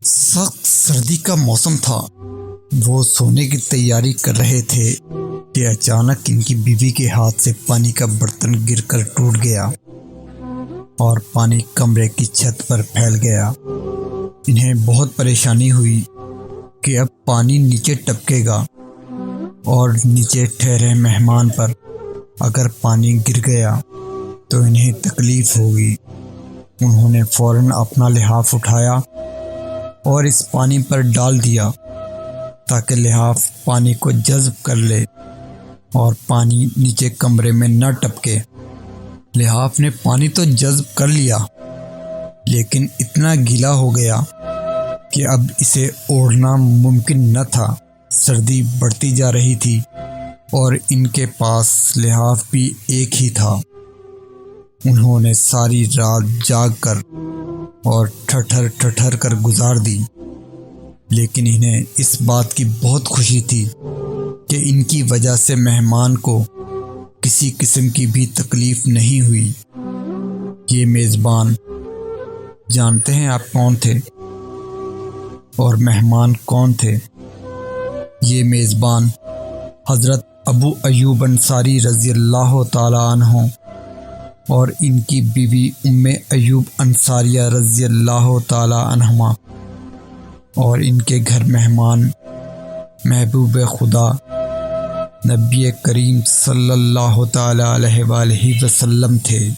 سخت سردی کا موسم تھا۔ وہ سونے کی تیاری کر رہے تھے کہ اچانک ان کی بیوی کے ہاتھ سے پانی کا برتن گر کر ٹوٹ گیا اور پانی کمرے کی چھت پر پھیل گیا۔ انہیں بہت پریشانی ہوئی کہ اب پانی نیچے ٹپکے گا اور نیچے ٹھہرے مہمان پر اگر پانی گر گیا تو انہیں تکلیف ہوگی۔ انہوں نے فوراً اپنا لحاف اٹھایا اور اس پانی پر ڈال دیا تاکہ لحاف پانی کو جذب کر لے اور پانی نیچے کمرے میں نہ ٹپکے۔ لحاف نے پانی تو جذب کر لیا لیکن اتنا گیلا ہو گیا کہ اب اسے اوڑھنا ممکن نہ تھا۔ سردی بڑھتی جا رہی تھی اور ان کے پاس لحاف بھی ایک ہی تھا۔ انہوں نے ساری رات جاگ کر اور ٹھٹھر کر گزار دی، لیکن انہیں اس بات کی بہت خوشی تھی کہ ان کی وجہ سے مہمان کو کسی قسم کی بھی تکلیف نہیں ہوئی۔ یہ میزبان جانتے ہیں آپ کون تھے اور مہمان کون تھے؟ یہ میزبان حضرت ابو ایوب انصاری رضی اللہ تعالی عنہ اور ان کی بیوی ام ایوب انصاریہ رضی اللہ تعالی عنہما اور ان کے گھر مہمان محبوب خدا نبی کریم صلی اللہ تعالی علیہ وآلہ وسلم تھے۔